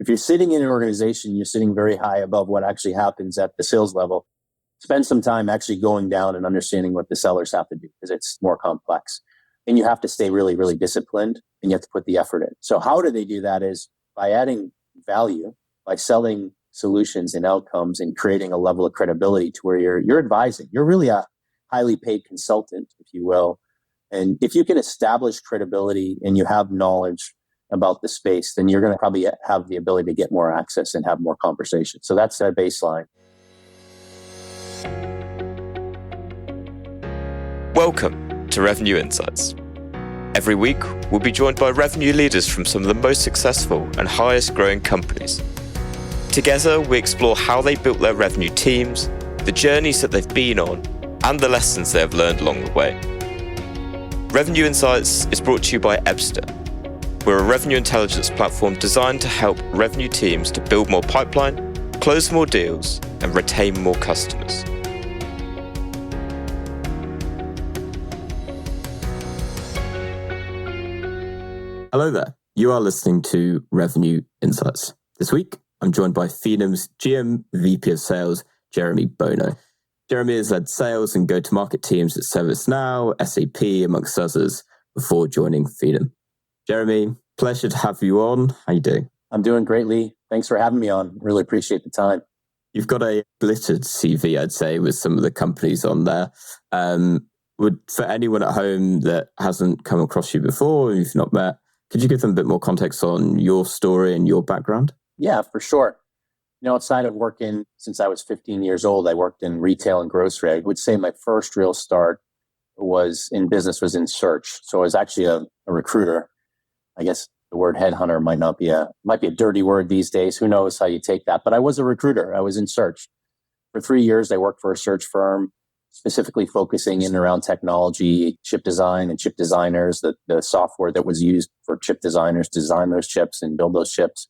If you're sitting in an organization, you're sitting very high above what actually happens at the sales level. Spend some time actually going down and understanding what the sellers have to do because it's more complex. And you have to stay really, really disciplined and you have to put the effort in. So how do they do that is by adding value, by selling solutions and outcomes and creating a level of credibility to where you're advising. You're really a highly paid consultant, if you will. And if you can establish credibility and you have knowledge about the space, then you're going to probably have the ability to get more access and have more conversations. So that's a baseline. Welcome to Revenue Insights. Every week, we'll be joined by revenue leaders from some of the most successful and highest growing companies. Together, we explore how they built their revenue teams, the journeys that they've been on, and the lessons they have learned along the way. Revenue Insights is brought to you by Ebster. We're a revenue intelligence platform designed to help revenue teams to build more pipeline, close more deals, and retain more customers. Hello there. You are listening to Revenue Insights. This week, I'm joined by Phenom's GM VP of Sales, Jeremy Bono. Jeremy has led sales and go-to-market teams at ServiceNow, SAP, amongst others, before joining Phenom. Jeremy, pleasure to have you on. How you doing? I'm doing great, Lee. Thanks for having me on. Really appreciate the time. You've got a glittered CV, I'd say, with some of the companies on there. For anyone at home that hasn't come across you before, you've not met, could you give them a bit more context on your story and your background? Yeah, for sure. Outside of working since I was 15 years old, I worked in retail and grocery. I would say my first real start was in search. So I was actually a recruiter. I guess the word headhunter might be a dirty word these days. Who knows how you take that? But I was a recruiter. I was in search. For 3 years, I worked for a search firm, specifically focusing in and around technology, chip design and chip designers, the software that was used for chip designers to design those chips and build those chips.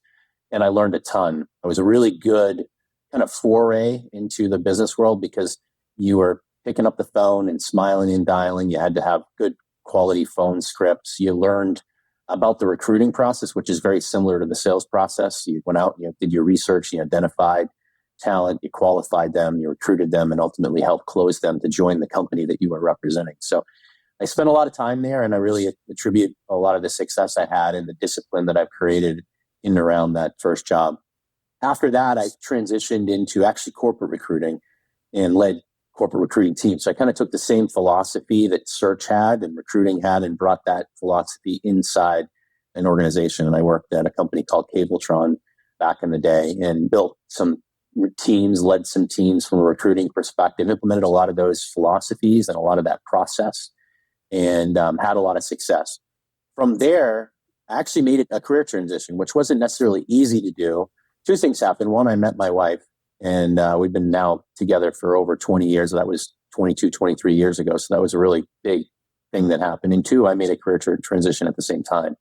And I learned a ton. It was a really good kind of foray into the business world because you were picking up the phone and smiling and dialing. You had to have good quality phone scripts. You learned about the recruiting process, which is very similar to the sales process. You went out, you did your research, you identified talent, you qualified them, you recruited them, and ultimately helped close them to join the company that you were representing. So I spent a lot of time there, and I really attribute a lot of the success I had and the discipline that I've created in and around that first job. After that, I transitioned into actually corporate recruiting and led corporate recruiting teams. So I kind of took the same philosophy that search had and recruiting had and brought that philosophy inside an organization. And I worked at a company called Cabletron back in the day and built some teams, led some teams from a recruiting perspective, implemented a lot of those philosophies and a lot of that process, and had a lot of success. From there, I actually made it a career transition, which wasn't necessarily easy to do. Two things happened. One, I met my wife, and we've been now together for over 20 years. That was 22, 23 years ago. So that was a really big thing that happened. And two, I made a career transition at the same time.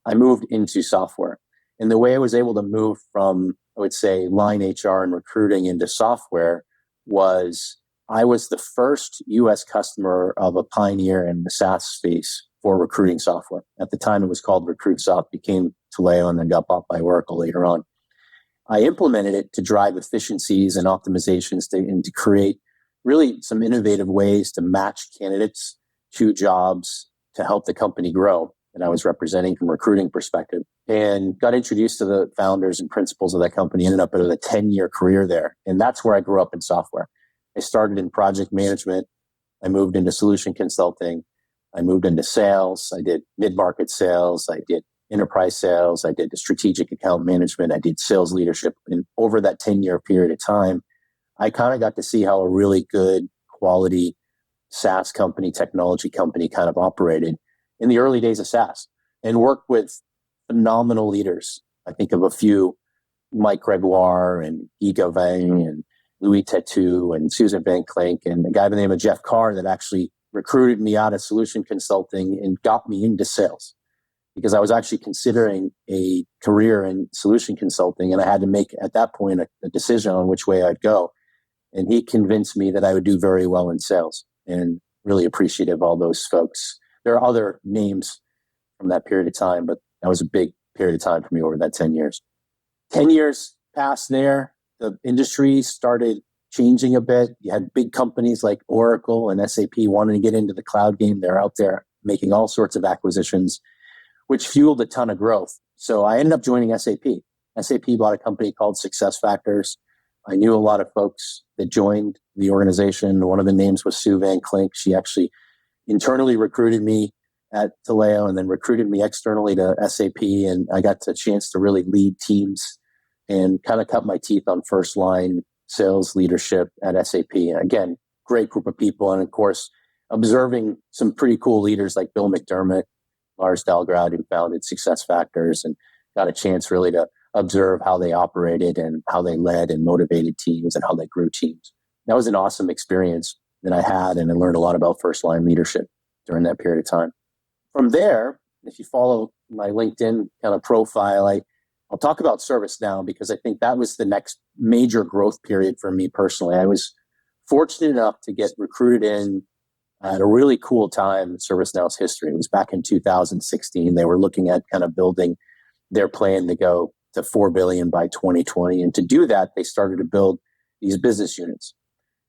I moved into software. And the way I was able to move from, I would say, line HR and recruiting into software was I was the first US customer of a pioneer in the SaaS space for recruiting software. At the time, it was called RecruitSoft, became Taleo, and then got bought by Oracle later on. I implemented it to drive efficiencies and optimizations and to create really some innovative ways to match candidates to jobs to help the company grow that I was representing from a recruiting perspective, and got introduced to the founders and principals of that company, ended up with a 10-year career there. And that's where I grew up in software. I started in project management. I moved into solution consulting. I moved into sales. I did mid-market sales. I did enterprise sales. I did strategic account management. I did sales leadership. And over that 10-year period of time, I kind of got to see how a really good quality SaaS company, technology company kind of operated in the early days of SaaS, and worked with phenomenal leaders. I think of a few, Mike Gregoire and Guy Gauvin and Louis Tetu and Susan Van Clink, and a guy by the name of Jeff Carr that actually recruited me out of solution consulting and got me into sales, because I was actually considering a career in solution consulting, and I had to make, at that point, a decision on which way I'd go. And he convinced me that I would do very well in sales, and really appreciative of all those folks. There are other names from that period of time, but that was a big period of time for me over that 10 years. 10 years passed there. The industry started changing a bit. You had big companies like Oracle and SAP wanting to get into the cloud game. They're out there making all sorts of acquisitions, which fueled a ton of growth. So I ended up joining SAP. SAP bought a company called SuccessFactors. I knew a lot of folks that joined the organization. One of the names was Sue Van Klink. She actually internally recruited me at Taleo and then recruited me externally to SAP. And I got the chance to really lead teams and kind of cut my teeth on first line sales leadership at SAP. Again, great group of people. And of course, observing some pretty cool leaders like Bill McDermott, Lars Dahlgrad, who founded SuccessFactors, and got a chance really to observe how they operated and how they led and motivated teams and how they grew teams. That was an awesome experience that I had, and I learned a lot about first line leadership during that period of time. From there, if you follow my LinkedIn kind of profile, I'll talk about ServiceNow because I think that was the next major growth period for me personally. I was fortunate enough to get recruited in at a really cool time in ServiceNow's history. It was back in 2016. They were looking at kind of building their plan to go to 4 billion by 2020. And to do that, they started to build these business units.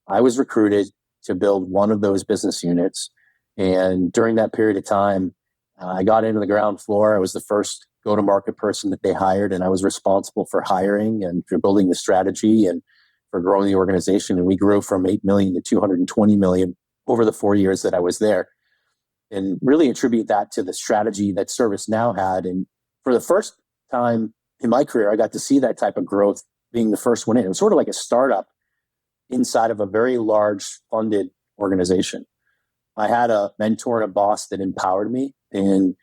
I was recruited to build one of those business units. And during that period of time, I got into the ground floor. I was the first go-to-market person that they hired, and I was responsible for hiring and for building the strategy and for growing the organization. And we grew from 8 million to 220 million over the 4 years that I was there, and really attribute that to the strategy that ServiceNow had. And for the first time in my career, I got to see that type of growth being the first one in. It was sort of like a startup inside of a very large funded organization. I had a mentor and a boss that empowered me and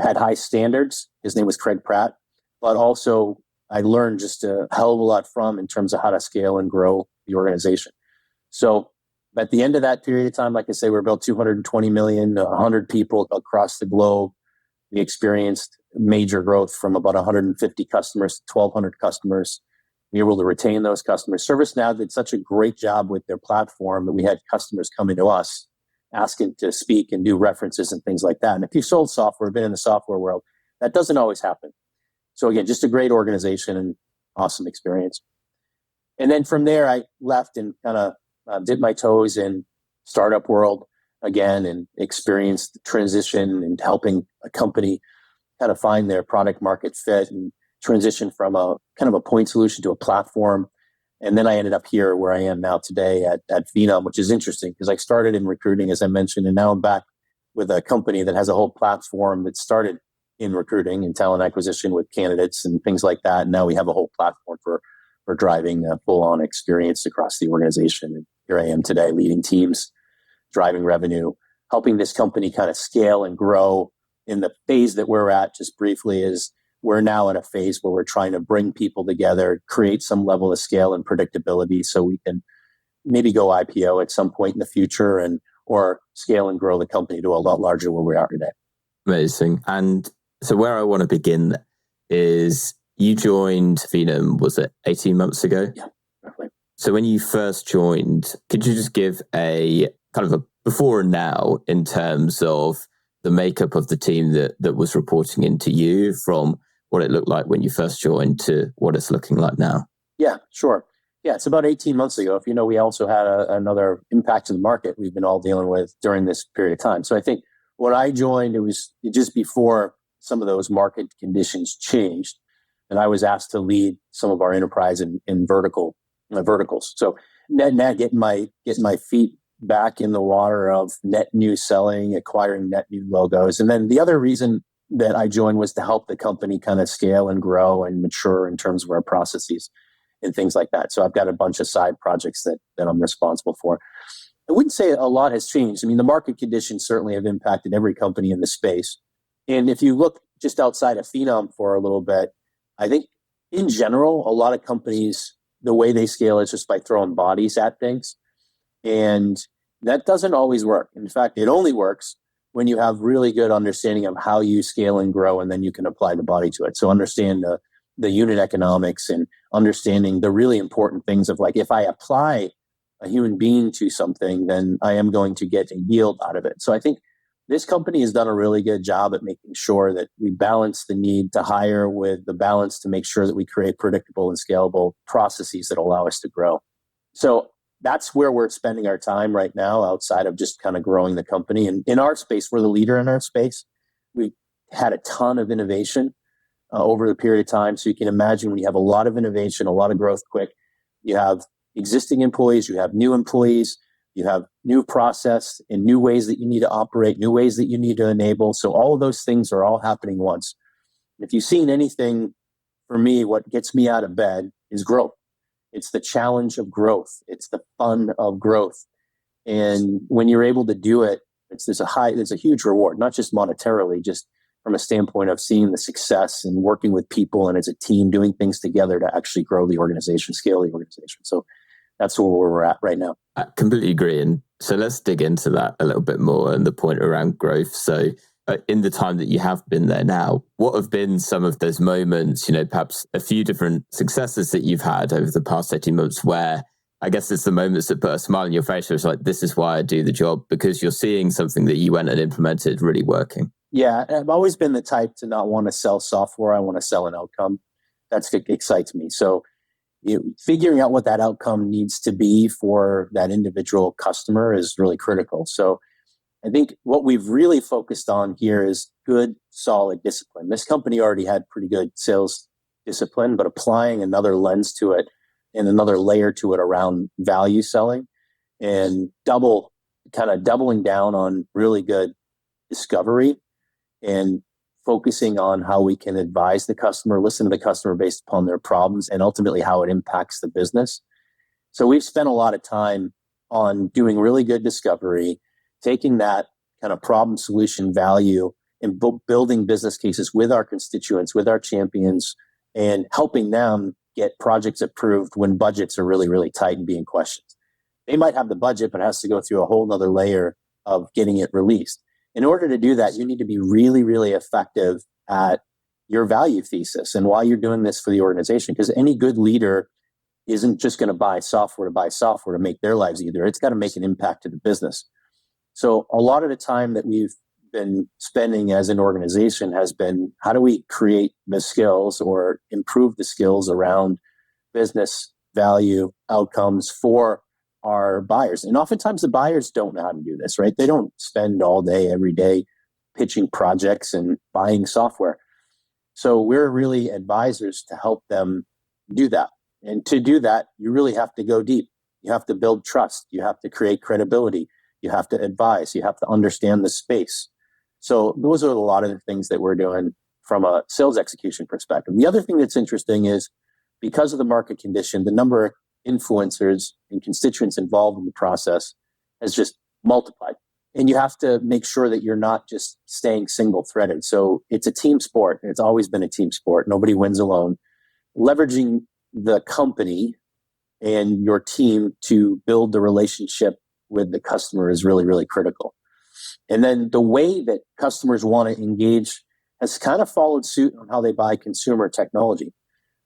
had high standards. His name was Craig Pratt, but also I learned just a hell of a lot from in terms of how to scale and grow the organization. So at the end of that period of time, like I say, we're about 220 million, 100 people across the globe. We experienced major growth from about 150 customers to 1,200 customers. We were able to retain those customers. ServiceNow did such a great job with their platform that we had customers coming to us asking to speak and do references and things like that. And if you've sold software, been in the software world, that doesn't always happen. So again, just a great organization and awesome experience. And then from there, I left and kind of dipped my toes in startup world again and experienced the transition and helping a company kind of find their product market fit and transition from a kind of a point solution to a platform. And then I ended up here where I am now today at Phenom, which is interesting because I started in recruiting, as I mentioned, and now I'm back with a company that has a whole platform that started in recruiting and talent acquisition with candidates and things like that. And now we have a whole platform for driving a full-on experience across the organization. And here I am today leading teams, driving revenue, helping this company kind of scale and grow. In the phase that we're at, just briefly, is we're now in a phase where we're trying to bring people together, create some level of scale and predictability so we can maybe go IPO at some point in the future and or scale and grow the company to a lot larger where we are today. Amazing. And so where I want to begin is you joined Phenom, was it 18 months ago? Yeah, roughly. So when you first joined, could you just give a kind of a before and now in terms of the makeup of the team that was reporting into you from what it looked like when you first joined to what it's looking like now? Yeah, sure. Yeah, it's about 18 months ago. If you know, we also had another impact to the market we've been all dealing with during this period of time. So I think when I joined, it was just before some of those market conditions changed. And I was asked to lead some of our enterprise in verticals. So net getting my feet back in the water of net new selling, acquiring net new logos. And then the other reason that I joined was to help the company kind of scale and grow and mature in terms of our processes and things like that. So I've got a bunch of side projects that I'm responsible for. I wouldn't say a lot has changed. I mean, the market conditions certainly have impacted every company in the space. And if you look just outside of Phenom for a little bit, I think in general, a lot of companies, the way they scale is just by throwing bodies at things. And that doesn't always work. In fact, it only works when you have really good understanding of how you scale and grow, and then you can apply the body to it. So understand the unit economics and understanding the really important things of like, if I apply a human being to something, then I am going to get a yield out of it. So I think this company has done a really good job at making sure that we balance the need to hire with the balance to make sure that we create predictable and scalable processes that allow us to grow. So that's where we're spending our time right now, outside of just kind of growing the company. And in our space, we're the leader in our space. We had a ton of innovation over the period of time. So you can imagine when you have a lot of innovation, a lot of growth quick, you have existing employees, you have new employees, you have new process and new ways that you need to operate, new ways that you need to enable. So all of those things are all happening once. If you've seen anything, for me, what gets me out of bed is growth. It's the challenge of growth. It's the fun of growth. And when you're able to do it, there's a huge reward, not just monetarily, just from a standpoint of seeing the success and working with people and as a team, doing things together to actually grow the organization, scale the organization. So that's where we're at right now. I completely agree. And so let's dig into that a little bit more and the point around growth. So in the time that you have been there now, what have been some of those moments, perhaps a few different successes that you've had over the past 18 months where I guess it's the moments that put a smile on your face. It's like, this is why I do the job, because you're seeing something that you went and implemented really working. Yeah, I've always been the type to not want to sell software. I want to sell an outcome. That's what excites me. So figuring out what that outcome needs to be for that individual customer is really critical. So I think what we've really focused on here is good, solid discipline. This company already had pretty good sales discipline, but applying another lens to it and another layer to it around value selling and doubling down on really good discovery and focusing on how we can advise the customer, listen to the customer based upon their problems, and ultimately how it impacts the business. So we've spent a lot of time on doing really good discovery, taking that kind of problem solution value and building business cases with our constituents, with our champions, and helping them get projects approved when budgets are really, really tight and being questioned. They might have the budget, but it has to go through a whole nother layer of getting it released. In order to do that, you need to be really, really effective at your value thesis and why you're doing this for the organization. Because any good leader isn't just going to buy software to make their lives easier. It's got to make an impact to the business. So a lot of the time that we've been spending as an organization has been, how do we create the skills or improve the skills around business value outcomes for our buyers? And oftentimes the buyers don't know how to do this, right? They don't spend all day, every day pitching projects and buying software. So we're really advisors to help them do that. And to do that, you really have to go deep. You have to build trust. You have to create credibility. You have to advise. You have to understand the space. So those are a lot of the things that we're doing from a sales execution perspective. The other thing that's interesting is because of the market condition, the number of influencers and constituents involved in the process has just multiplied. And you have to make sure that you're not just staying single-threaded. So it's a team sport. It's always been a team sport. Nobody wins alone. Leveraging the company and your team to build the relationship with the customer is really, really critical. And then the way that customers want to engage has kind of followed suit on how they buy consumer technology.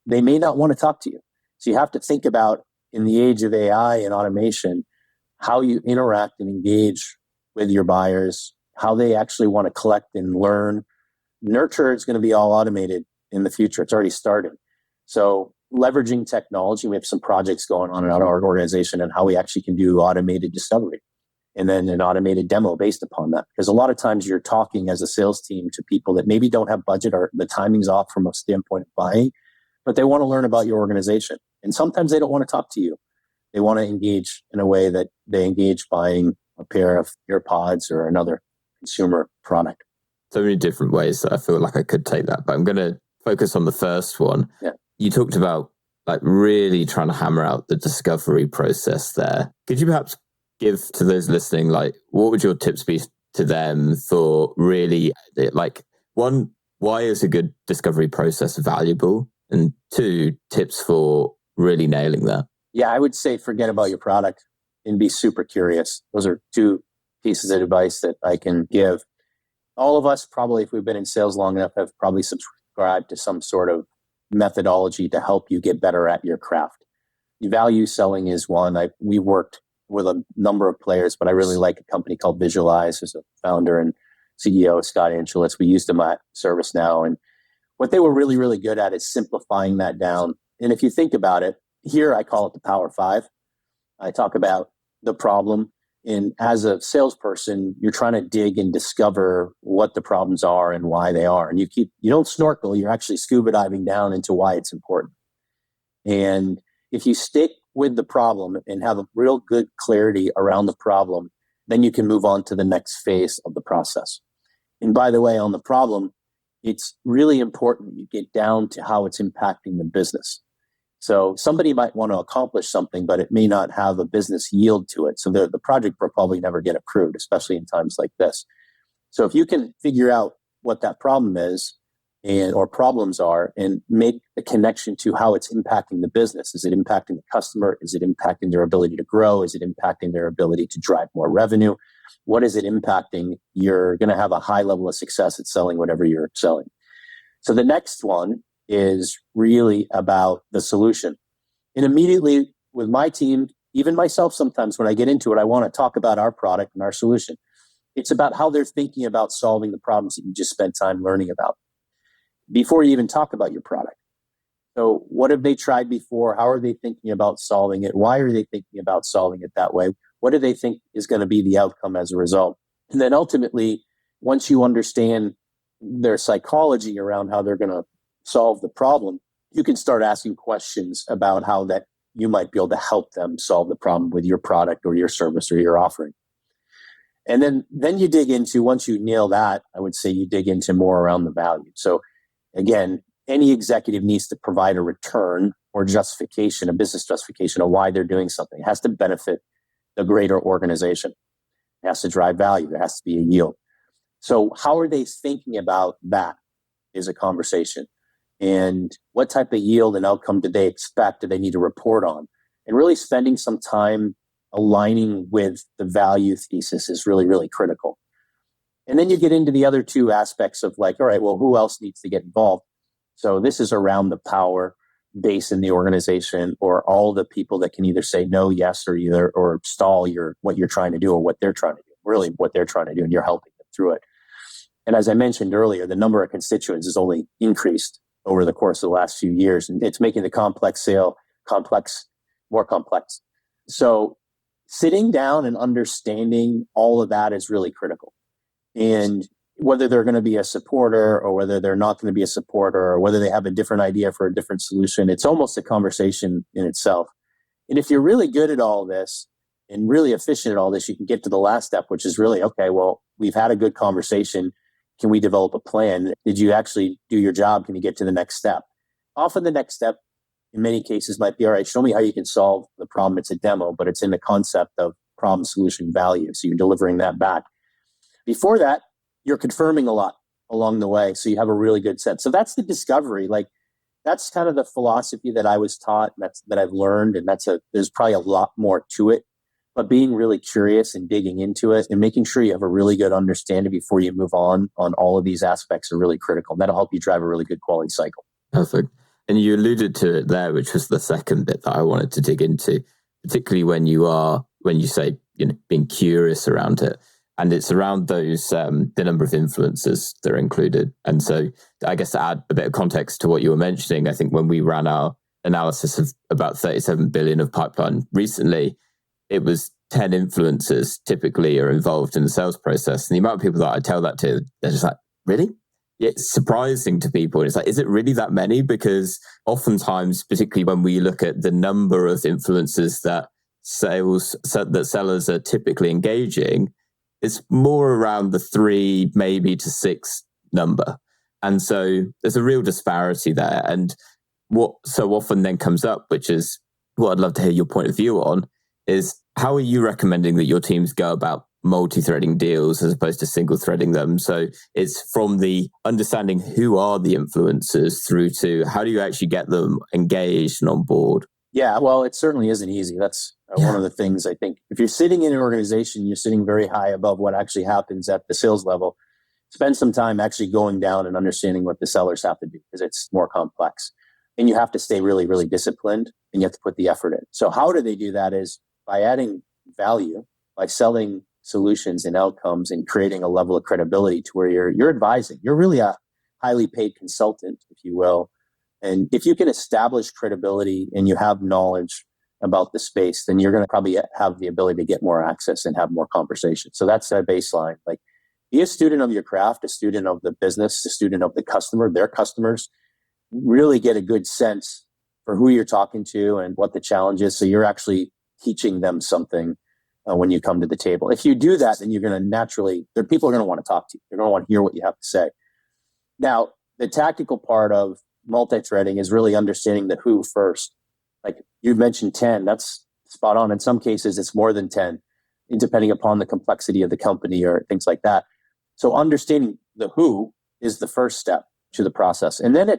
They may not want to talk to you. So you have to think about, in the age of AI and automation, how you interact and engage with your buyers, how they actually want to collect and learn. Nurture is going to be all automated in the future. It's already starting. So leveraging technology, we have some projects going on in our organization and how we actually can do automated discovery and then an automated demo based upon that. Because a lot of times you're talking as a sales team to people that maybe don't have budget or the timing's off from a standpoint of buying, but they want to learn about your organization. And sometimes they don't want to talk to you. They want to engage in a way that they engage buying a pair of AirPods or another consumer product. So many different ways that I feel like I could take that, but I'm going to focus on the first one. Yeah. You talked about like really trying to hammer out the discovery process there. Could you perhaps give to those listening, like, what would your tips be to them for really, like, one, why is a good discovery process valuable? And two, tips for really nailing that? Yeah, I would say forget about your product and be super curious. Those are two pieces of advice that I can give. All of us, probably, if we've been in sales long enough, have probably subscribed to some sort of methodology to help you get better at your craft. Value selling is one. We worked with a number of players, but I really like a company called Visualize, who's a founder, and CEO, Scott Angelis. We used them at ServiceNow. And what they were really, really good at is simplifying that down. And if you think about it, here I call it the Power Five. I talk about the problem. And as a salesperson, you're trying to dig and discover what the problems are and why they are. And you don't snorkel, you're actually scuba diving down into why it's important. And if you stick with the problem and have a real good clarity around the problem, then you can move on to the next phase of the process. And by the way, on the problem, it's really important you get down to how it's impacting the business. So somebody might want to accomplish something, but it may not have a business yield to it. So the project will probably never get approved, especially in times like this. So if you can figure out what that problem is or problems are and make a connection to how it's impacting the business. Is it impacting the customer? Is it impacting their ability to grow? Is it impacting their ability to drive more revenue? What is it impacting? You're going to have a high level of success at selling whatever you're selling. So the next one is really about the solution. And immediately with my team, even myself, sometimes when I get into it, I want to talk about our product and our solution. It's about how they're thinking about solving the problems that you just spent time learning about before you even talk about your product. So what have they tried before? How are they thinking about solving it? Why are they thinking about solving it that way? What do they think is going to be the outcome as a result? And then ultimately, once you understand their psychology around how they're going to solve the problem, you can start asking questions about how that you might be able to help them solve the problem with your product or your service or your offering. And then you dig into, once you nail that, I would say you dig into more around the value. So again, any executive needs to provide a return or justification, a business justification of why they're doing something. It has to benefit the greater organization. It has to drive value. There has to be a yield. So how are they thinking about that is a conversation. And what type of yield and outcome do they expect? Do they need to report on? And really spending some time aligning with the value thesis is really, really critical. And then you get into the other two aspects of like, all right, well, who else needs to get involved? So this is around the power base in the organization, or all the people that can either say no, yes, or stall what you're trying to do or what they're trying to do, really what they're trying to do, and you're helping them through it. And as I mentioned earlier, the number of constituents has only increased over the course of the last few years, and it's making the complex sale more complex. So sitting down and understanding all of that is really critical. And whether they're going to be a supporter or whether they're not going to be a supporter, or whether they have a different idea for a different solution, it's almost a conversation in itself. And if you're really good at all this and really efficient at all this, you can get to the last step, which is really, okay, well, we've had a good conversation. Can we develop a plan? Did you actually do your job? Can you get to the next step? Often the next step in many cases might be, all right, show me how you can solve the problem. It's a demo, but it's in the concept of problem, solution, value. So you're delivering that back. Before that, you're confirming a lot along the way. So you have a really good sense. So that's the discovery. Like that's kind of the philosophy that I was taught, and that I've learned. And there's probably a lot more to it, but being really curious and digging into it and making sure you have a really good understanding before you move on all of these aspects are really critical. That'll help you drive a really good quality cycle. Perfect. And you alluded to it there, which was the second bit that I wanted to dig into, particularly when you say, being curious around it. And it's around those, the number of influences that are included. And so I guess to add a bit of context to what you were mentioning, I think when we ran our analysis of about 37 billion of pipeline recently, it was 10 influencers typically are involved in the sales process. And the amount of people that I tell that to, they're just like, really? It's surprising to people. It's like, is it really that many? Because oftentimes, particularly when we look at the number of influencers that sellers are typically engaging, it's more around the 3, maybe to 6 number. And so there's a real disparity there. And what so often then comes up, which is what I'd love to hear your point of view on, is how are you recommending that your teams go about multi-threading deals as opposed to single-threading them? So it's from the understanding who are the influencers through to how do you actually get them engaged and on board? Yeah, well, it certainly isn't easy. That's one of the things I think. If you're sitting in an organization, you're sitting very high above what actually happens at the sales level. Spend some time actually going down and understanding what the sellers have to do, because it's more complex. And you have to stay really, really disciplined, and you have to put the effort in. So how do they do that is by adding value, by selling solutions and outcomes and creating a level of credibility to where you're advising. You're really a highly paid consultant, if you will. And if you can establish credibility and you have knowledge about the space, then you're going to probably have the ability to get more access and have more conversations. So that's a baseline. Like, be a student of your craft, a student of the business, a student of the customer, their customers. Really get a good sense for who you're talking to and what the challenge is. So you're actually teaching them something when you come to the table. If you do that, then you're going to naturally, people are going to want to talk to you. They're going to want to hear what you have to say. Now, the tactical part of multi-threading is really understanding the who first. Like you mentioned 10, that's spot on. In some cases, it's more than 10, depending upon the complexity of the company or things like that. So understanding the who is the first step to the process. And then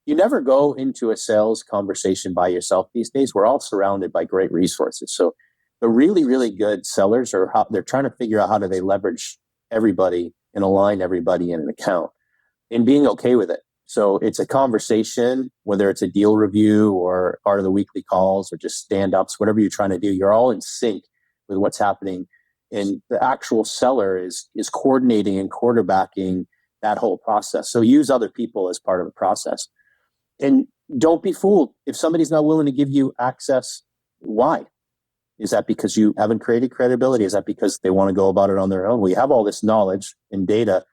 you never go into a sales conversation by yourself these days. We're all surrounded by great resources. So the really, really good sellers they're trying to figure out how do they leverage everybody and align everybody in an account and being okay with it. So it's a conversation, whether it's a deal review or part of the weekly calls or just stand-ups, whatever you're trying to do, you're all in sync with what's happening. And the actual seller is coordinating and quarterbacking that whole process. So use other people as part of the process. And don't be fooled. If somebody's not willing to give you access, why? Is that because you haven't created credibility? Is that because they want to go about it on their own? Well, you have all this knowledge and data.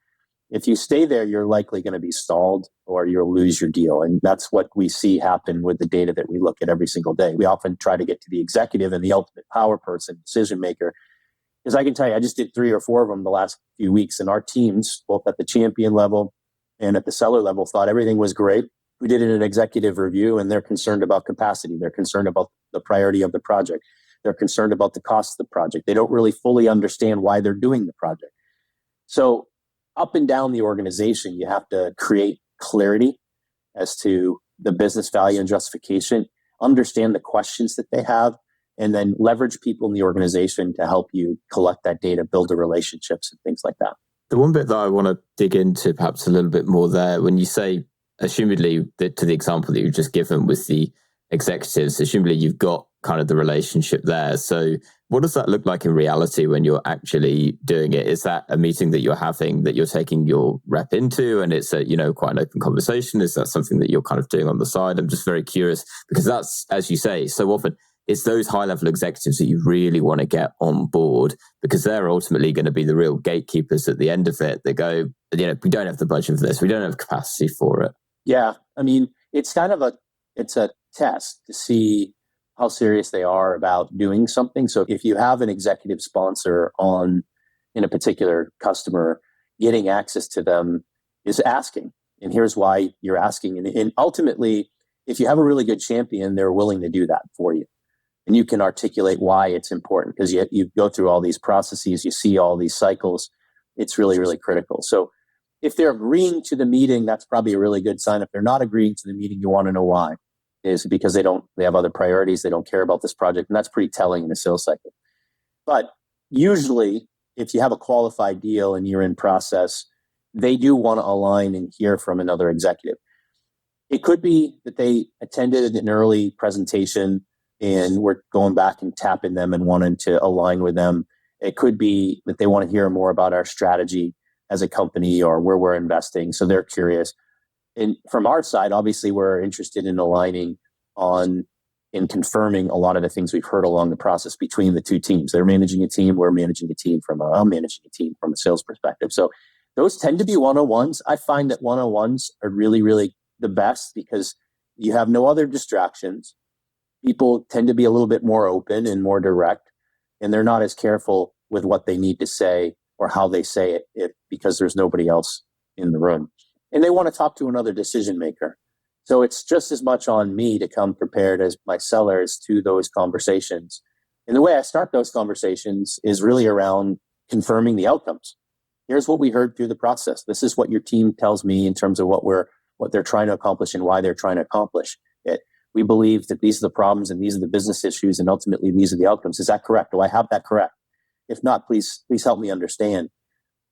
If you stay there, you're likely going to be stalled or you'll lose your deal. And that's what we see happen with the data that we look at every single day. We often try to get to the executive and the ultimate power person, decision maker. Because I can tell you, I just did 3 or 4 of them the last few weeks, and our teams, both at the champion level and at the seller level, thought everything was great. We did an executive review, and they're concerned about capacity. They're concerned about the priority of the project. They're concerned about the cost of the project. They don't really fully understand why they're doing the project. So up and down the organization, you have to create clarity as to the business value and justification, understand the questions that they have, and then leverage people in the organization to help you collect that data, build the relationships and things like that. The one bit that I want to dig into perhaps a little bit more there, when you say, assumedly, to the example that you've just given with the executives, assumedly you've got kind of the relationship there. So what does that look like in reality when you're actually doing it? Is that a meeting that you're having that you're taking your rep into and it's a, quite an open conversation? Is that something that you're kind of doing on the side? I'm just very curious because that's, as you say, so often it's those high-level executives that you really want to get on board because they're ultimately going to be the real gatekeepers at the end of it. They go, we don't have the budget for this. We don't have capacity for it. Yeah. I mean, it's kind of it's a test to see how serious they are about doing something. So if you have an executive sponsor in a particular customer, getting access to them is asking. And here's why you're asking. And ultimately, if you have a really good champion, they're willing to do that for you. And you can articulate why it's important because you go through all these processes, you see all these cycles. It's really, really critical. So if they're agreeing to the meeting, that's probably a really good sign. If they're not agreeing to the meeting, you want to know why. Is it because they have other priorities, they don't care about this project, and that's pretty telling in a sales cycle. But usually, if you have a qualified deal and you're in process, they do want to align and hear from another executive. It could be that they attended an early presentation and we're going back and tapping them and wanting to align with them. It could be that they want to hear more about our strategy as a company or where we're investing, so they're curious. And from our side, obviously, we're interested in aligning in confirming a lot of the things we've heard along the process between the two teams. They're managing a team, we're managing a team I'm managing a team from a sales perspective. So those tend to be one-on-ones. I find that one-on-ones are really, really the best because you have no other distractions. People tend to be a little bit more open and more direct, and they're not as careful with what they need to say or how they say it because there's nobody else in the room. And they want to talk to another decision maker. So it's just as much on me to come prepared as my sellers to those conversations. And the way I start those conversations is really around confirming the outcomes. Here's what we heard through the process. This is what your team tells me in terms of what they're trying to accomplish and why they're trying to accomplish it. We believe that these are the problems and these are the business issues and ultimately these are the outcomes. Is that correct? Do I have that correct? If not, please help me understand.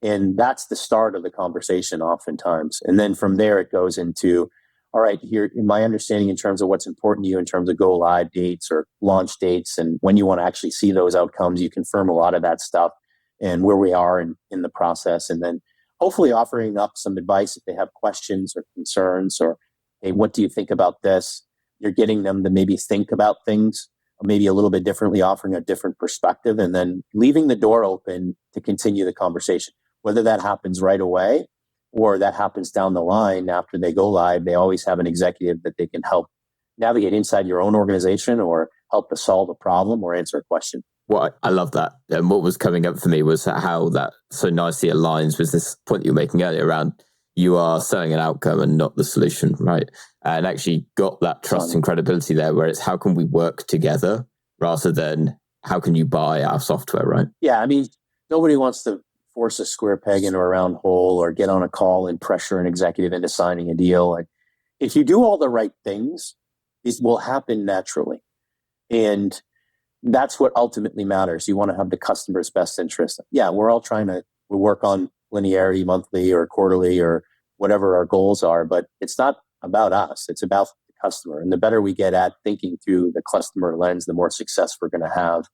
And that's the start of the conversation oftentimes. And then from there, it goes into, all right, here, in my understanding in terms of what's important to you in terms of go live dates or launch dates and when you want to actually see those outcomes, you confirm a lot of that stuff. and where we are in the process. And then hopefully offering up some advice if they have questions or concerns, or, hey, what do you think about this? You're getting them to maybe think about things maybe a little bit differently, offering a different perspective, and then leaving the door open to continue the conversation. Whether that happens right away or that happens down the line after they go live, they always have an executive that they can help navigate inside your own organization or help to solve a problem or answer a question. Well, I love that. And what was coming up for me was how that so nicely aligns with this point you were making earlier around you are selling an outcome and not the solution, right? And actually got that trust and credibility there, where it's how can we work together rather than how can you buy our software, right? Yeah, I mean, nobody wants to force a square peg into a round hole or get on a call and pressure an executive into signing a deal. And if you do all the right things, these will happen naturally. And that's what ultimately matters. You want to have the customer's best interest. Yeah, we're all trying to work on linearity monthly or quarterly or whatever our goals are, but it's not about us. It's about the customer. And the better we get at thinking through the customer lens, the more success we're going to have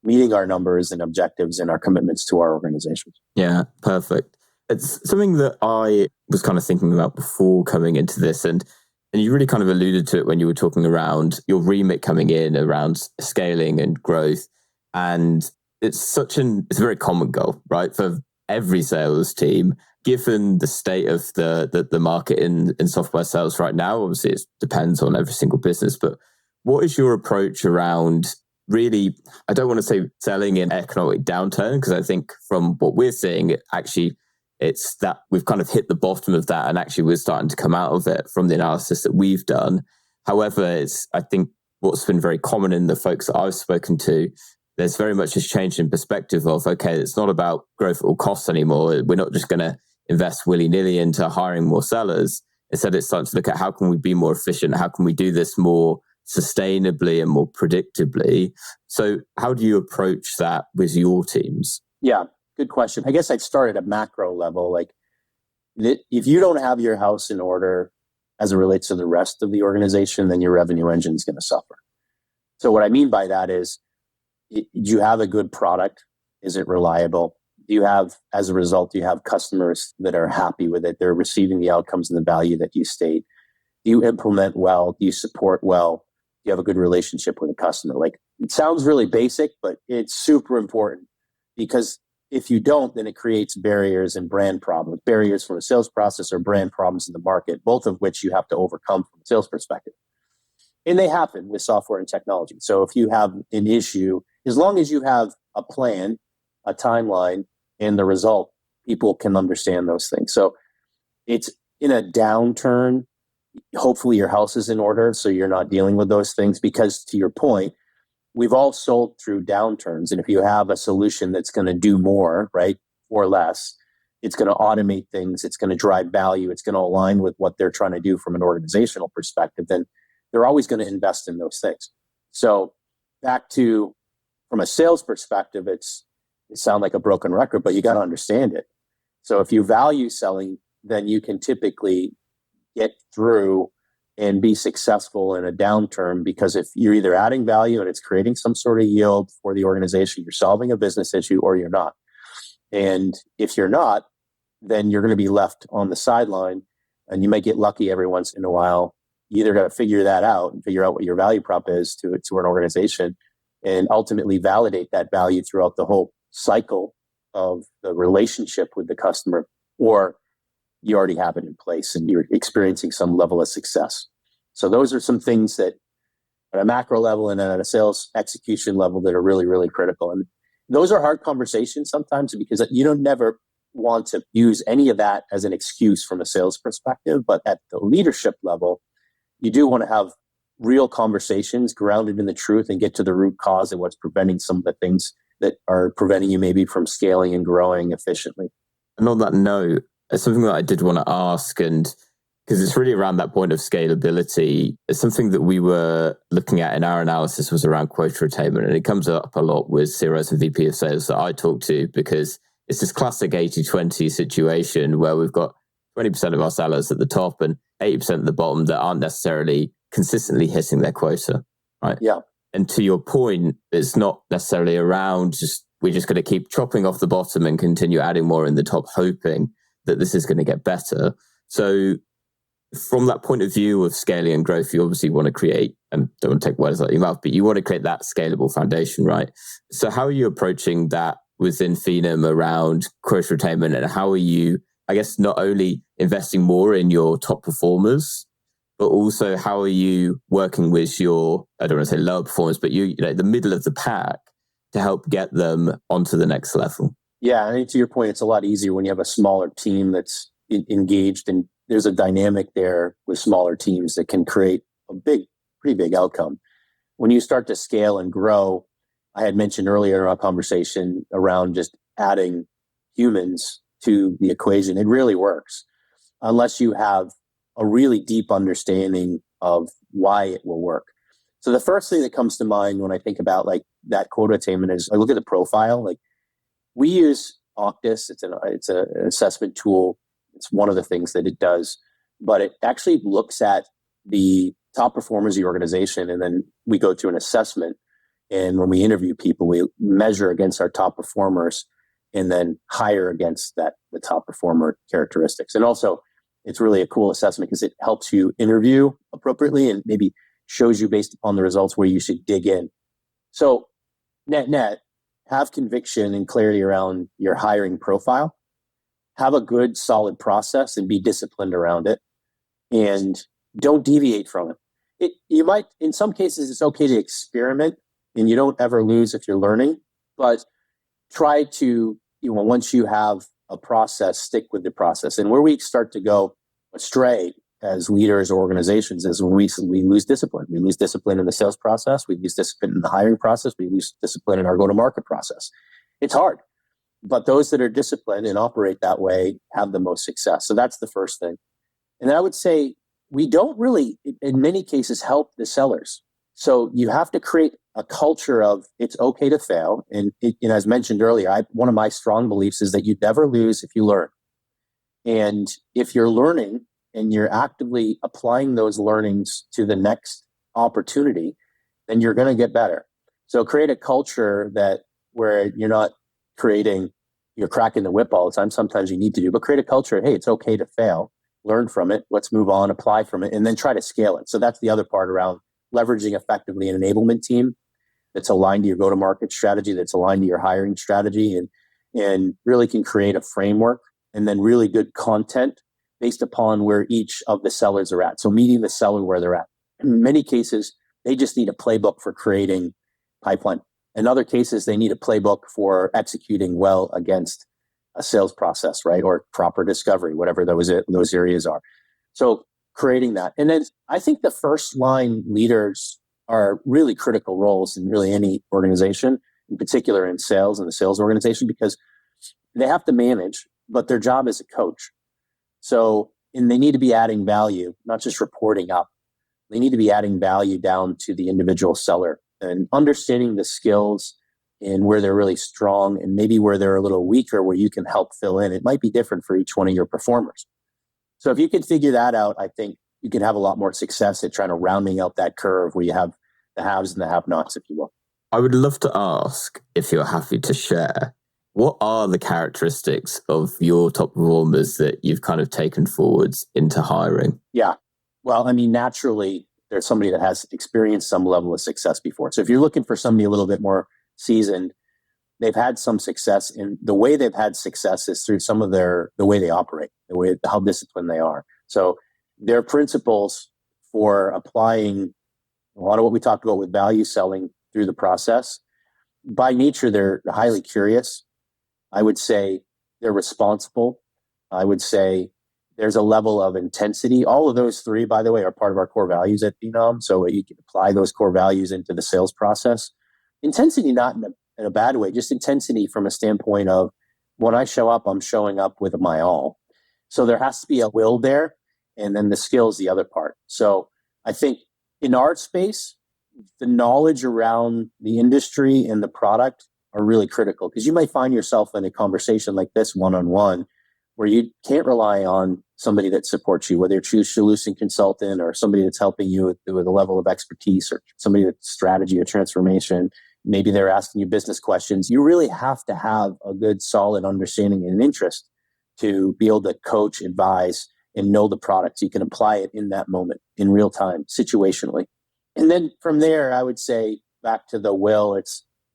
meeting our numbers and objectives and our commitments to our organizations. Yeah, perfect. It's something that I was kind of thinking about before coming into this, and you really kind of alluded to it when you were talking around your remit coming in around scaling and growth. And it's a very common goal, right? For every sales team, given the state of the market in software sales right now. Obviously, it depends on every single business, but what is your approach around really, I don't want to say selling in economic downturn, because I think from what we're seeing, actually, it's that we've kind of hit the bottom of that, and actually we're starting to come out of it from the analysis that we've done. However, I think what's been very common in the folks that I've spoken to, there's very much this change in perspective of, okay, it's not about growth at all costs anymore. We're not just going to invest willy-nilly into hiring more sellers. Instead, it's time to look at how can we be more efficient? How can we do this more sustainably and more predictably? So how do you approach that with your teams? Yeah, good question. I guess I'd start at a macro level. Like, if you don't have your house in order as it relates to the rest of the organization, then your revenue engine is going to suffer. So what I mean by that is, do you have a good product? Is it reliable? Do you have, as a result, do you have customers that are happy with it? They're receiving the outcomes and the value that you state. Do you implement well? Do you support well? Do you have a good relationship with the customer? Like, it sounds really basic, but it's super important, because if you don't, then it creates barriers and brand problems, barriers from a sales process or brand problems in the market, both of which you have to overcome from a sales perspective. And they happen with software and technology. So if you have an issue, as long as you have a plan, a timeline, and the result, people can understand those things. So it's in a downturn, hopefully your house is in order so you're not dealing with those things, because to your point, we've all sold through downturns. And if you have a solution that's going to do more, right, or less, it's going to automate things, it's going to drive value, it's going to align with what they're trying to do from an organizational perspective, then they're always going to invest in those things. So back to, from a sales perspective, it sounds like a broken record, but you got to understand it. So if you value selling, then you can typically get through and be successful in a downturn, because if you're either adding value and it's creating some sort of yield for the organization, you're solving a business issue, or you're not. And if you're not, then you're going to be left on the sideline, and you may get lucky every once in a while. You either got to figure that out and figure out what your value prop is to an organization, and ultimately validate that value throughout the whole cycle of the relationship with the customer, or you already have it in place and you're experiencing some level of success. So those are some things that at a macro level and at a sales execution level that are really, really critical. And those are hard conversations sometimes, because you don't never want to use any of that as an excuse from a sales perspective. But at the leadership level, you do want to have real conversations grounded in the truth and get to the root cause of what's preventing some of the things that are preventing you maybe from scaling and growing efficiently. And on that note, something that I did want to ask, and because it's really around that point of scalability, something that we were looking at in our analysis was around quota attainment. And it comes up a lot with CROs and VP of sales that I talk to, because it's this classic 80-20 situation where we've got 20% of our sellers at the top and 80% at the bottom that aren't necessarily consistently hitting their quota, right? Yeah. And to your point, it's not necessarily around just we're just going to keep chopping off the bottom and continue adding more in the top, hoping that this is going to get better. So from that point of view of scaling and growth, you obviously want to create, and don't want to take words out of your mouth, but you want to create that scalable foundation, right? So how are you approaching that within Phenom around quota attainment, and how are you, I guess, not only investing more in your top performers, but also how are you working with your, I don't want to say lower performers, but you know, the middle of the pack to help get them onto the next level? Yeah, I think to your point, it's a lot easier when you have a smaller team that's engaged, and there's a dynamic there with smaller teams that can create a pretty big outcome. When you start to scale and grow, I had mentioned earlier in our conversation around just adding humans to the equation. It really works unless you have a really deep understanding of why it will work. So the first thing that comes to mind when I think about like that quota attainment is I look at the profile. Like we use Octus. It's an assessment tool. It's one of the things that it does, but it actually looks at the top performers of the organization, and then we go through an assessment. And when we interview people, we measure against our top performers and then hire against the top performer characteristics. And also, it's really a cool assessment because it helps you interview appropriately and maybe shows you based upon the results where you should dig in. So net, have conviction and clarity around your hiring profile. Have a good, solid process and be disciplined around it. And don't deviate from it. You might, in some cases, it's okay to experiment and you don't ever lose if you're learning, but try to, once you have a process, stick with the process. And where we start to go astray as leaders or organizations is when we lose discipline. We lose discipline in the sales process. We lose discipline in the hiring process. We lose discipline in our go-to-market process. It's hard. But those that are disciplined and operate that way have the most success. So that's the first thing. And then I would say we don't really, in many cases, help the sellers. So you have to create a culture of it's okay to fail. And as mentioned earlier, one of my strong beliefs is that you never lose if you learn. And if you're learning and you're actively applying those learnings to the next opportunity, then you're going to get better. So create a culture where you're not you're cracking the whip all the time. Sometimes you need to but create a culture. Hey, it's okay to fail, learn from it. Let's move on, apply from it, and then try to scale it. So that's the other part around leveraging effectively an enablement team that's aligned to your go-to-market strategy, that's aligned to your hiring strategy, and really can create a framework and then really good content based upon where each of the sellers are at. So meeting the seller where they're at. In many cases, they just need a playbook for creating pipeline. In other cases, they need a playbook for executing well against a sales process, right? Or proper discovery, whatever those areas are. So creating that. And then I think the first line leaders are really critical roles in really any organization, in particular in sales and the sales organization, because they have to manage, but their job is a coach. So, and they need to be adding value, not just reporting up. They need to be adding value down to the individual seller and understanding the skills and where they're really strong and maybe where they're a little weaker, where you can help fill in. It might be different for each one of your performers. So if you can figure that out, I think you can have a lot more success at trying to rounding out that curve where you have the haves and the have-nots, if you will. I would love to ask, if you're happy to share, what are the characteristics of your top performers that you've kind of taken forwards into hiring? Yeah. Well, I mean, naturally, there's somebody that has experienced some level of success before. So if you're looking for somebody a little bit more seasoned, they've had some success, and the way they've had success is through some of the way they operate, how disciplined they are. So their principles for applying a lot of what we talked about with value selling through the process, by nature, they're highly curious. I would say they're responsible. I would say there's a level of intensity. All of those three, by the way, are part of our core values at Phenom. So you can apply those core values into the sales process. Intensity, not in a bad way, just intensity from a standpoint of when I show up, I'm showing up with my all. So there has to be a will there. And then the skill is the other part. So I think in our space, the knowledge around the industry and the product are really critical, because you might find yourself in a conversation like this one-on-one where you can't rely on somebody that supports you, whether it's a solution consultant or somebody that's helping you with a level of expertise, or somebody that's strategy or transformation. maybe they're asking you business questions. You really have to have a good, solid understanding and interest to be able to coach, advise, and know the product. So you can apply it in that moment, in real time, situationally. And then from there, I would say back to the will,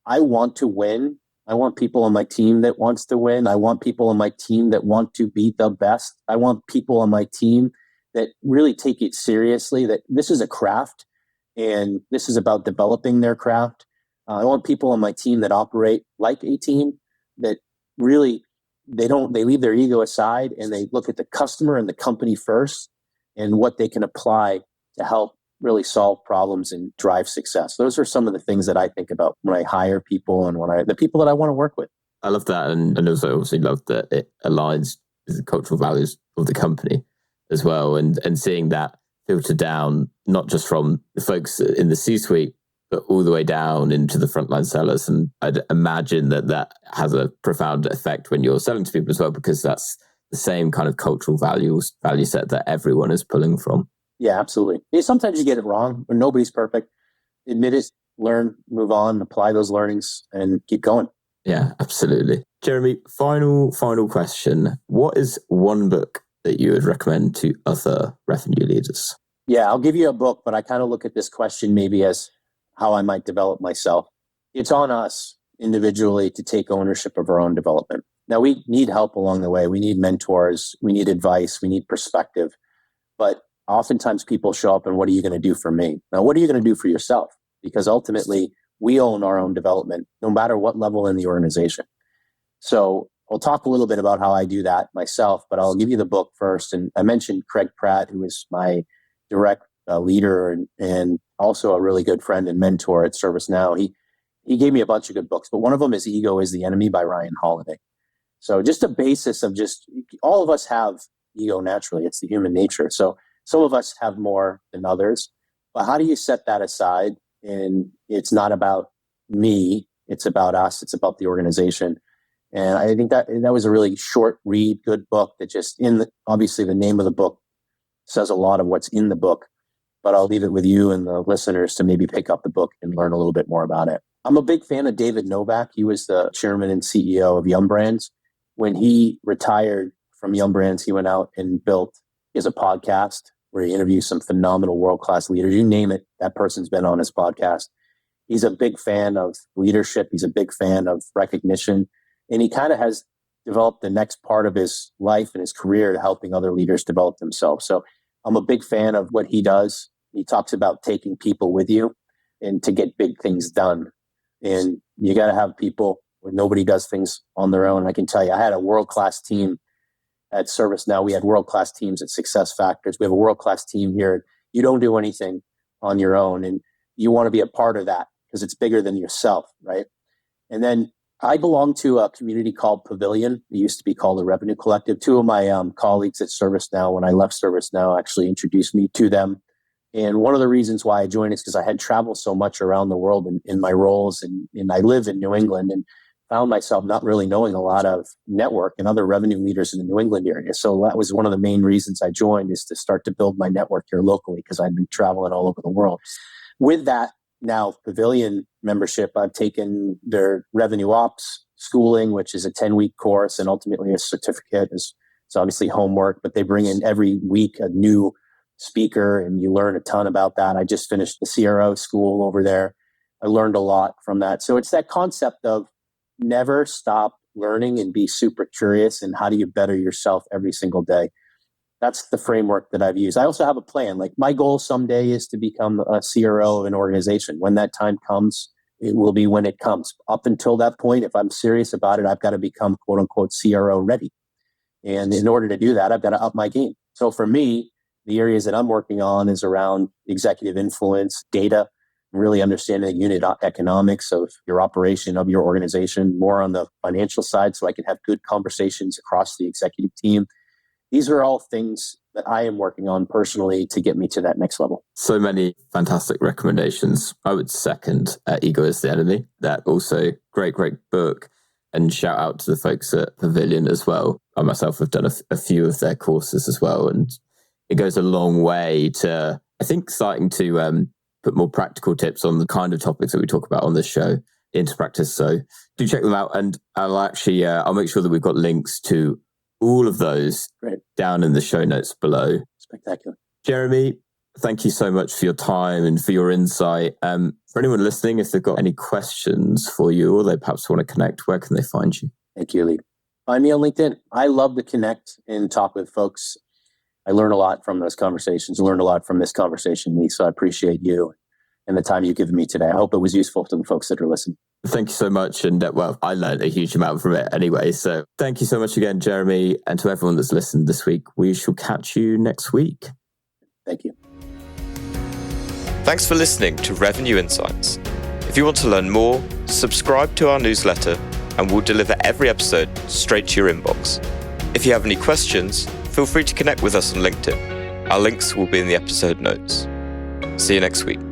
I want to win. I want people on my team that wants to win. I want people on my team that want to be the best. I want people on my team that really take it seriously, that this is a craft and this is about developing their craft. I want people on my team that operate like a team, that really, they leave their ego aside and they look at the customer and the company first and what they can apply to help really solve problems and drive success. Those are some of the things that I think about when I hire people and the people that I want to work with. I love that. And also obviously love that it aligns with the cultural values of the company as well. And seeing that filter down, not just from the folks in the C-suite, but all the way down into the frontline sellers. And I'd imagine that has a profound effect when you're selling to people as well, because that's the same kind of cultural value set that everyone is pulling from. Yeah, absolutely. Sometimes you get it wrong, but nobody's perfect. Admit it, learn, move on, apply those learnings, and keep going. Yeah, absolutely. Jeremy, final question. What is one book that you would recommend to other revenue leaders? Yeah, I'll give you a book, but I kind of look at this question maybe as how I might develop myself. It's on us individually to take ownership of our own development. Now, we need help along the way. We need mentors. We need advice. We need perspective. But oftentimes people show up and what are you going to do for me? Now, what are you going to do for yourself? Because ultimately, we own our own development, no matter what level in the organization. So I'll talk a little bit about how I do that myself, but I'll give you the book first. And I mentioned Craig Pratt, who is my direct leader and also a really good friend and mentor at ServiceNow. He gave me a bunch of good books, but one of them is Ego is the Enemy by Ryan Holiday. So just a basis of all of us have ego naturally. It's the human nature. So some of us have more than others, but how do you set that aside? And it's not about me. It's about us. It's about the organization. And I think that was a really short read, good book that obviously the name of the book says a lot of what's in the book, but I'll leave it with you and the listeners to maybe pick up the book and learn a little bit more about it. I'm a big fan of David Novak. He was the chairman and CEO of Yum Brands. When he retired from Yum Brands, he went out and he has a podcast where he interviews some phenomenal world-class leaders. You name it, that person's been on his podcast. He's a big fan of leadership. He's a big fan of recognition. And he kind of has developed the next part of his life and his career to helping other leaders develop themselves. So I'm a big fan of what he does. He talks about taking people with you and to get big things done. And you got to have people when nobody does things on their own. I can tell you, I had a world-class team at ServiceNow. We had world-class teams at SuccessFactors. We have a world-class team here. You don't do anything on your own, and you want to be a part of that because it's bigger than yourself, right? And then I belong to a community called Pavilion. It used to be called the Revenue Collective. Two of my colleagues at ServiceNow, when I left ServiceNow, actually introduced me to them. And one of the reasons why I joined is because I had traveled so much around the world in my roles, and I live in New England and found myself not really knowing a lot of network and other revenue leaders in the New England area. So that was one of the main reasons I joined, is to start to build my network here locally, because I've been traveling all over the world. With that, now Pavilion membership, I've taken their revenue ops schooling, which is a 10-week course, and ultimately a certificate. It's obviously homework, but they bring in every week a new speaker and you learn a ton about that. I just finished the CRO school over there. I learned a lot from that. So it's that concept of never stop learning and be super curious, and how do you better yourself every single day? That's the framework that I've used. I also have a plan. Like, my goal someday is to become a CRO of an organization. When that time comes, it will be when it comes. Up until that point, if I'm serious about it, I've got to become quote unquote CRO ready. And in order to do that, I've got to up my game. So for me, the areas that I'm working on is around executive influence, data, really understanding the unit economics of your operation, of your organization, more on the financial side, so I can have good conversations across the executive team. These are all things that I am working on personally to get me to that next level. So many fantastic recommendations. I would second Ego is the Enemy. That also great book. And shout out to the folks at Pavilion as well. I myself have done a few of their courses as well. And it goes a long way to, I think, starting to put more practical tips on the kind of topics that we talk about on this show. into practice. So do check them out. And I'll make sure that we've got links to all of those down in the show notes below. Spectacular. Jeremy, thank you so much for your time and for your insight. For anyone listening, if they've got any questions for you or they perhaps want to connect, where can they find you? Thank you, Lee. Find me on LinkedIn. I love to connect and talk with folks. I learn a lot from those conversations. I learned a lot from this conversation, Lee. So I appreciate you and the time you've given me today. I hope it was useful to the folks that are listening. Thank you so much. And I learned a huge amount from it anyway. So thank you so much again, Jeremy. And to everyone that's listened this week, we shall catch you next week. Thank you. Thanks for listening to Revenue Insights. If you want to learn more, subscribe to our newsletter and we'll deliver every episode straight to your inbox. If you have any questions, feel free to connect with us on LinkedIn. Our links will be in the episode notes. See you next week.